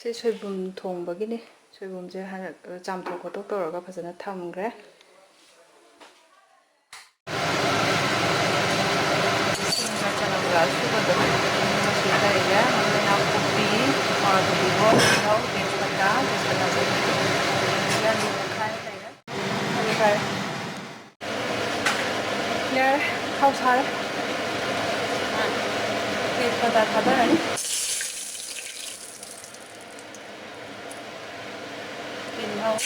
ꯁꯤ ꯁꯣꯏꯕꯨꯝ ꯊꯣꯡꯕꯒꯤꯅꯤ ꯁꯣꯏꯕꯨꯝꯁꯦ ꯍꯥꯟꯅ ꯆꯥꯝꯊꯣꯛ ꯈꯣꯠꯇꯣꯛ ꯇꯧꯔꯒ ꯐꯖꯅ ꯊꯝꯈ꯭ꯔꯦ ꯁꯤꯡꯒ ꯆꯅꯝꯒ ꯑꯁꯨꯕꯗꯣ ꯃꯆꯨ ꯂꯩꯔꯦ ꯃꯔꯣꯏ ꯅꯥꯀꯨꯞꯄꯤ ꯐꯗꯤꯒꯣꯝ ꯇꯤꯜꯍꯧ ꯇꯦꯖꯄꯇꯥꯁꯦ ꯑꯂꯨ ꯃꯈꯥꯏ ꯂꯩꯔꯦ ꯑꯂꯨ ꯐꯔꯦ ꯌꯥꯔꯦ ꯊꯥꯎ ꯁꯥꯔꯦ ꯇꯦꯖꯄꯇꯥ ꯊꯥꯗꯔꯅꯤ ꯇꯤꯜꯍꯧ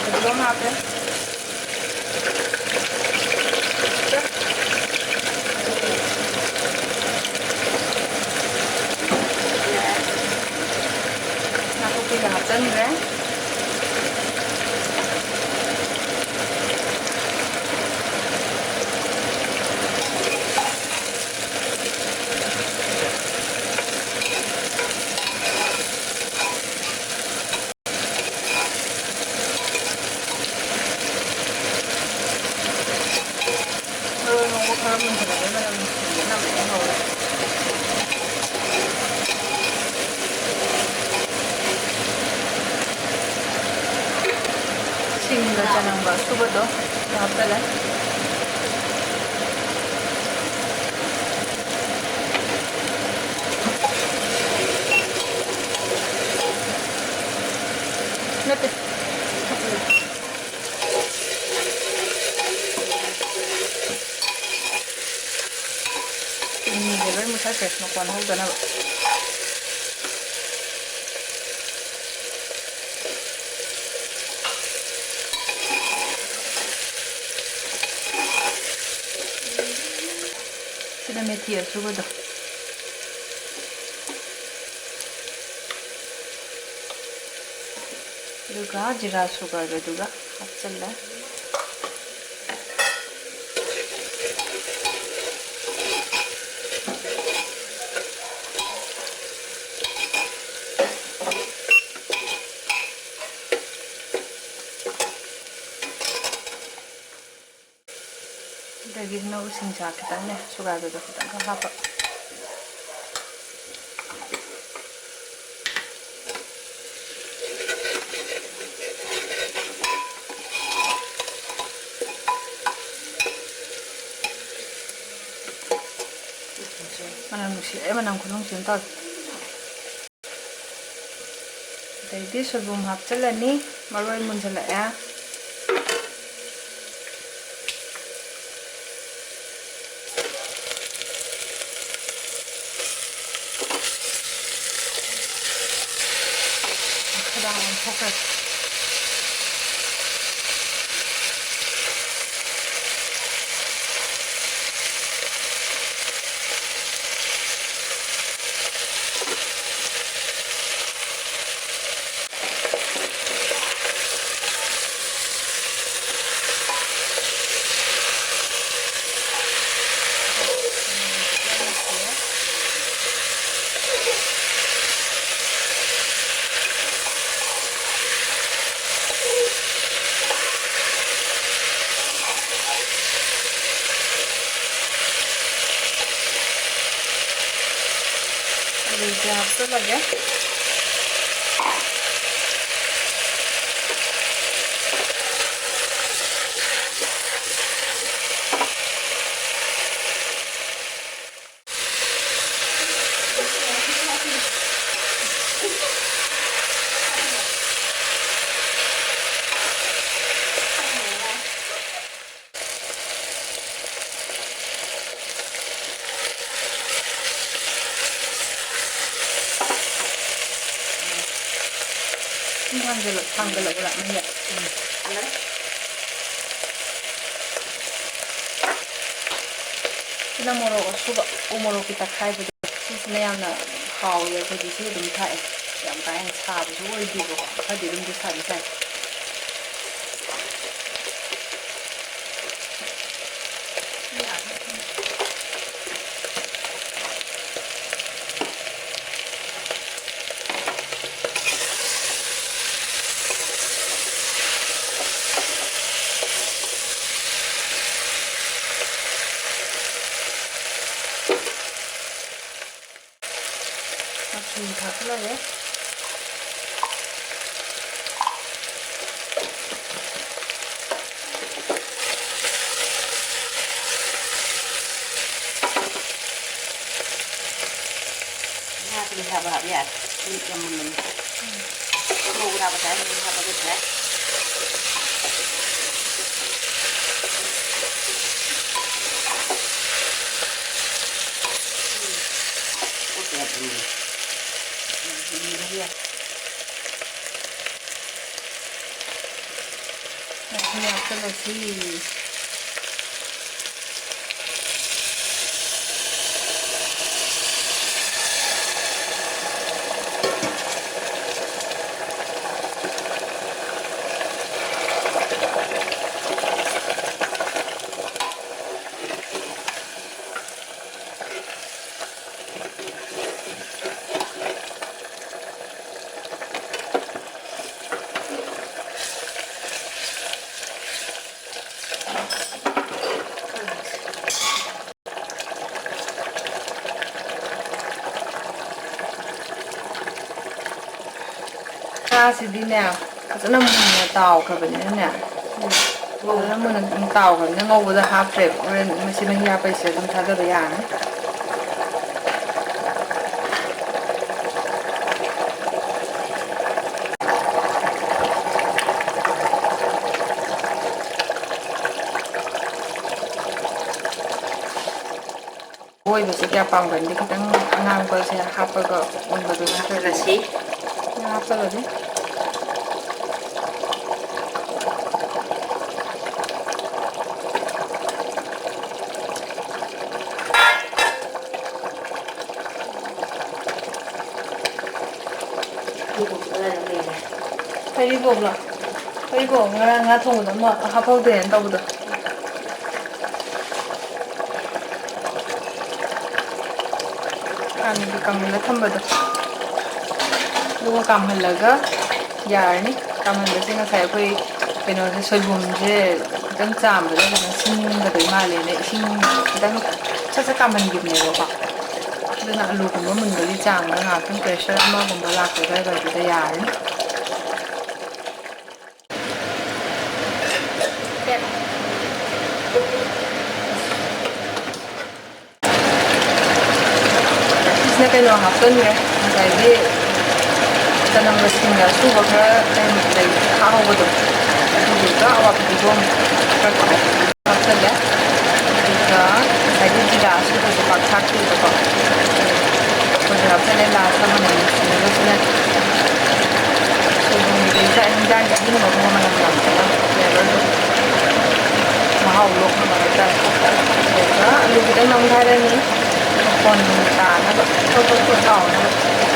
ꯐꯗꯤꯒꯣꯝ ꯍꯥꯞꯄꯦ ꯅꯥꯀꯨꯞꯄꯤꯒ ꯍꯥꯞꯆꯟꯈ꯭ꯔꯦ ꯃꯔꯣꯏ ꯉꯧꯕ ꯈꯔ ꯃꯨꯟꯊꯠꯂꯛꯄꯩ ꯃꯅꯝ ꯅꯨꯡꯁꯤꯕ ꯅꯝꯕ ꯍꯧꯔꯦ ꯁꯤꯡꯒ ꯆꯅꯝꯒ ꯑꯁꯨꯕꯗꯣ ꯍꯥꯞꯆꯜꯂꯦ ꯅꯠꯇꯦ ꯆꯤꯅꯤꯁꯦ ꯂꯣꯏ ꯃꯨꯊꯠꯈ꯭ꯔꯦ ꯃꯈꯣꯟ ꯍꯧꯗꯅꯕ ꯁꯤꯅ ꯃꯦꯊꯤ ꯑꯁꯨꯕꯗꯣ ꯑꯗꯨꯒ ꯖꯤꯔꯥ ꯁꯨꯒꯔꯒꯗꯨꯒ ꯍꯥꯞꯆꯜꯂꯦ ꯑꯗꯒꯤ ꯎꯁꯤꯡꯁꯥ ꯈꯤꯇꯪꯅꯦ ꯁꯨꯒꯔꯒꯗꯣ ꯈꯤꯇꯪꯈꯛ ꯍꯥꯞꯄ ꯃꯅꯝ ꯅꯨꯡꯁꯤꯔꯦ ꯃꯅꯝ ꯈꯨꯅꯨꯡꯁꯤ ꯑꯃ ꯇꯧꯔꯦ ꯑꯗꯩꯗꯤ ꯁꯣꯏꯕꯨꯝ ꯍꯥꯞꯆꯤꯜꯂꯅꯤ ꯃꯔꯣꯏ ꯃꯨꯟꯖꯜꯂꯛꯑꯦ ꯈꯗꯥꯡ ꯑꯣꯟꯊꯣꯛꯈ꯭ꯔꯦ ꯑꯂꯨꯁꯦ ꯍꯥꯞꯆꯜꯂꯒꯦ ꯊꯥꯡꯒꯠꯂꯛꯑꯕ ꯃꯤꯅ ꯃꯣꯔꯣꯛ ꯑꯁꯨꯕ ꯎ ꯃꯣꯔꯣꯛꯀꯤ ꯇꯛꯈꯥꯏꯕꯗꯣ ꯁꯤꯁꯤꯅ ꯌꯥꯝꯅ ꯍꯥꯎꯋꯦ ꯑꯩꯈꯣꯏꯗꯤ ꯁꯤ ꯑꯗꯨꯝ ꯊꯥꯛꯑꯦ ꯌꯥꯝ ꯀꯥ ꯍꯦꯟꯅ ꯁꯥꯕꯁꯨ ꯑꯣꯏꯗꯦꯕꯀꯣ ꯈꯔꯗꯤ ꯑꯗꯨꯝ ꯁꯥꯗꯤ ꯁꯥꯏ ꯃꯆꯨ ꯊꯥꯛꯆꯜꯂꯒꯦ haba haba ya yang mun mau berapa saya haba gitu ya oke ini ya ini hapsꯜꯂꯁꯤ ꯁꯥꯁꯤꯗꯤꯅꯦ ꯐꯖꯅ ꯃꯨꯟꯅ ꯇꯥꯎꯈ꯭ꯔꯕꯅꯤꯅꯅꯦ ꯐꯖꯅ ꯃꯨꯟꯅ ꯇꯥꯎꯈ꯭ꯔꯕꯅꯤꯅ ꯉꯧꯕꯗ ꯍꯥꯞꯇ꯭ꯔꯦꯕ ꯍꯣꯔꯦꯟ ꯃꯁꯤ ꯃꯍꯤ ꯍꯥꯞꯄꯩꯁꯤꯗ ꯑꯗꯨꯝ ꯊꯥꯗꯕ ꯌꯥꯔꯅꯤ ꯑꯣꯏꯕꯁꯦ ꯀꯌꯥ ꯄꯥꯝꯒꯟꯗꯦ ꯈꯤꯇꯪ ꯑꯉꯥꯡꯕꯁꯦ ꯍꯥꯞꯄꯒ ꯎꯟꯕꯗꯣ ꯅꯠꯇ꯭ꯔꯗꯤ ꯍꯥꯞꯆꯜꯂꯅꯤ ꯍꯩꯔꯤꯕꯣꯞꯂꯣ ꯍꯩꯔꯤꯕꯣꯞ ꯉꯔꯥꯡ ꯉꯥ ꯊꯣꯡꯕꯗ ꯑꯃ ꯍꯥꯞꯍꯧꯗꯦꯅ ꯇꯧꯕꯗꯣ ꯍꯥꯟꯅꯒꯤ ꯀꯪꯍꯜꯂ ꯊꯝꯕꯗꯣ ꯑꯗꯨꯒ ꯀꯥꯝꯍꯜꯂꯒ ꯌꯥꯔꯅꯤ ꯀꯥꯝꯍꯟꯕꯁꯦ ꯉꯁꯥꯏ ꯑꯩꯈꯣꯏ ꯀꯩꯅꯣꯁꯦ ꯁꯣꯏꯕꯨꯝꯁꯦ ꯈꯤꯇꯪ ꯆꯥꯝꯕꯗ ꯈꯤꯇꯪ ꯁꯤꯟꯒꯗꯣꯏ ꯃꯥꯜꯂꯦꯅ ꯏꯁꯤꯡ ꯈꯤꯇꯪ ꯁꯠ ꯀꯥꯝꯍꯟꯈꯤꯕꯅꯦꯕꯀꯣ ꯑꯗꯨꯅ ꯑꯂꯨꯒꯨꯝꯕ ꯃꯨꯟꯕꯒꯤ ꯆꯥꯡꯗ ꯉꯥꯏꯍꯥꯛꯇꯪ ꯄ꯭ꯔꯦꯁꯔ ꯑꯃꯒꯨꯝꯕ ꯂꯥꯛꯄꯗ ꯑꯗꯨꯗ ꯌꯥꯔꯅꯤ ꯁꯤꯁꯤꯅ ꯀꯩꯅꯣ ꯍꯥꯞꯆꯟꯈ꯭ꯔꯦ ꯉꯁꯥꯏꯒꯤ ꯆꯅꯝꯒ ꯁꯤꯡꯒ ꯑꯁꯨꯕ ꯈꯔ ꯂꯩ ꯊꯥꯍꯧꯕꯗꯣ ꯑꯗꯨꯗꯨꯒ ꯑꯋꯥ ꯐꯗꯤꯒꯣꯝ ꯈꯔ ꯍꯥꯞꯆꯜꯂꯦ ꯑꯗꯨꯒ ꯉꯁꯥꯏꯒꯤ ꯖꯤꯔꯥ ꯑꯁꯨꯕꯁꯦ ꯄꯥꯛ ꯊꯥꯛꯇꯦꯕꯀꯣ ꯍꯧꯖꯤꯛ ꯍꯥꯞꯆꯜꯂꯦ ꯂꯥꯁꯇ ꯃꯅꯝ ꯅꯨꯡꯁꯤꯅꯕꯁꯤꯅ ꯁꯣꯏꯕꯨꯝꯒꯤ ꯍꯤꯟꯖꯥꯡꯒꯤ ꯑꯍꯤꯡꯕꯒꯨꯝꯕ ꯃꯅꯝ ꯅꯝꯗꯅ ꯐ꯭ꯂꯦꯕꯔꯗꯣ ꯃꯍꯥꯎ ꯂꯣꯛꯅꯕ ꯍꯥꯏꯇꯥꯔꯦ ꯑꯗꯨꯒ ꯑꯂꯨ ꯈꯤꯇꯪ ꯅꯝꯈꯥꯏꯔꯅꯤ ꯃꯐꯣꯟ ꯇꯥꯅꯕ ꯊꯣꯠ ꯂꯥꯎꯅꯕ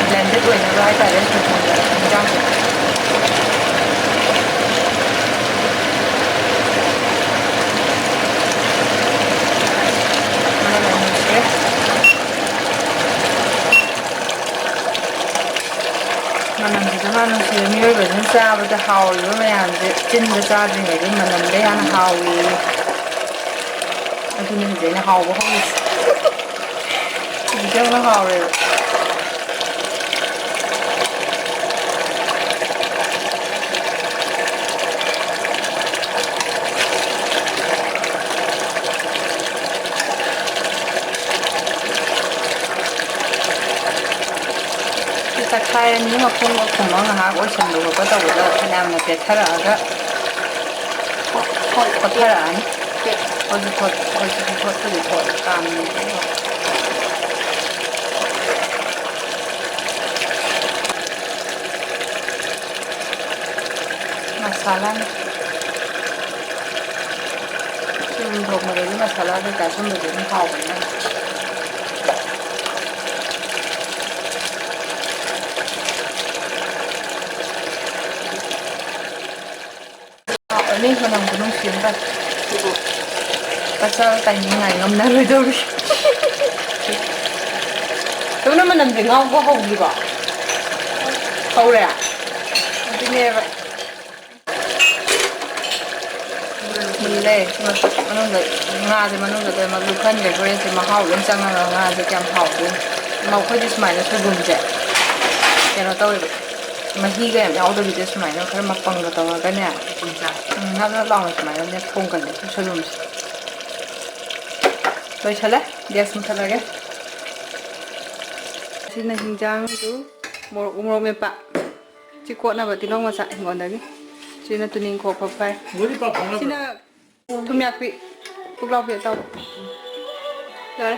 ꯕ꯭ꯂꯦꯟꯗꯦꯠ ꯑꯣꯏꯅꯕ ꯍꯥꯏꯇꯥꯔꯦ ꯁꯣꯏꯕꯨꯝꯒ ꯍꯤꯟꯖꯥꯡꯁꯦ ꯃꯅꯝ ꯌꯥꯝ ꯅꯨꯡꯁꯤꯔꯦ ꯃꯅꯝꯁꯤꯁꯨ ꯃꯥ ꯅꯨꯡꯁꯤꯔꯦ ꯃꯤꯑꯣꯏꯕꯁꯤꯅ ꯆꯥꯕꯗ ꯍꯥꯎꯔꯤꯕ ꯃꯌꯥꯝꯁꯦ ꯆꯤꯟꯗ ꯆꯥꯗ꯭ꯔꯤꯉꯩꯗꯩ ꯃꯅꯝꯗ ꯍꯥꯟꯅ ꯍꯥꯎꯏ ꯑꯗꯨꯅꯤ ꯍꯧꯖꯤꯛ ꯑꯩꯅ ꯍꯥꯎꯕ ꯍꯧꯔꯤꯁꯦ ꯍꯧꯖꯤꯛꯇ ꯌꯥꯝꯅ ꯍꯥꯎꯔꯦꯕ ꯇꯛꯈꯥꯏꯔꯅꯤ ꯃꯈꯨꯝꯒ ꯈꯨꯝꯃ ꯉꯥꯏꯍꯥꯛ ꯑꯣꯏꯁꯟꯕ ꯈꯣꯠꯄ ꯇꯧꯕꯗ ꯌꯥꯝꯅ ꯄꯦꯠꯊꯔꯛꯑꯒ ꯊꯣꯠꯊꯔꯛꯑꯅꯤ ꯍꯧꯖꯤꯛ ꯊꯣꯠꯂꯦ ꯀꯥꯝꯃꯤꯕ ꯃꯁꯥꯂꯥꯅꯤ ꯁꯣꯏꯕꯨꯝ ꯊꯣꯡꯕꯗꯗꯤ ꯃꯁꯥꯂꯥ ꯀꯩꯀꯥ ꯁꯨꯝꯕꯁꯦ ꯑꯗꯨꯝ ꯍꯥꯎꯕꯅꯦ ꯅꯤ ꯃꯅꯝꯗꯣ ꯅꯨꯡꯁꯤꯕ 그리고 ꯀꯆꯥ ꯇꯥꯏꯅꯤꯡꯉꯥꯏ ꯉꯝꯅꯔꯣꯏꯗꯧꯔꯤ 저는 만남지 나오고 하기가 ꯍꯧꯔꯦ ꯑꯗꯨꯅꯦꯕ ꯃꯨꯜꯂꯦ ꯃꯅꯨꯡꯗ ꯉꯥꯁꯦ ꯃꯅꯨꯡꯗ ꯂꯣꯏꯅꯃꯛ ꯂꯨꯞꯈꯟꯈ꯭ꯔꯦ ꯍꯣꯔꯦꯟꯁꯦ ꯃꯍꯥꯎ ꯂꯣꯏ ꯆꯪꯉꯒ ꯉꯥꯁꯦ ꯀꯌꯥꯝ ꯍꯥꯎꯗꯣꯏꯅꯣ ꯃꯈꯣꯏꯗꯤ ꯁꯨꯃꯥꯏꯅ ꯁꯣꯏꯕꯨꯝꯁꯦ ꯀꯩꯅꯣ ꯇꯧꯋꯦꯕ ꯃꯍꯤꯒ ꯌꯥꯝ ꯌꯥꯎꯗꯕꯤꯗ ꯁꯨꯃꯥꯏꯅ ꯈꯔ ꯃꯄꯪꯒ ꯇꯧꯔꯒꯅꯦ 진짜 ꯅꯞ ꯅꯞ ꯂꯥꯎꯅ ꯁꯨꯃꯥꯏꯅꯅꯦ ꯊꯣꯡꯒꯜꯂꯦ ꯁꯣꯏꯕꯨꯝꯁꯦ ꯂꯣꯏꯁꯜꯂꯦ ꯒ꯭ꯌꯥꯁ ꯃꯨꯊꯠꯂꯒꯦ ꯁꯤꯅ ꯍꯤꯟꯖꯥꯡꯗꯨ ꯃꯣꯔꯣꯛ ꯃꯦꯠꯄ ꯁꯤ ꯀꯣꯠꯅꯕ ꯇꯤꯜꯍꯧ ꯃꯆꯥ ꯍꯤꯡꯒꯣꯜꯗꯒꯤ ꯁꯤꯅ ꯇꯨꯅꯤꯡꯈꯣꯛ ꯐ꯭ꯔꯥꯏ ꯁꯤꯅ ꯊꯨꯝꯌꯥꯛꯄꯤ ꯄꯨꯛꯂꯥꯎꯕꯤ ꯑꯇꯥꯎꯕ ꯌꯥꯔꯦ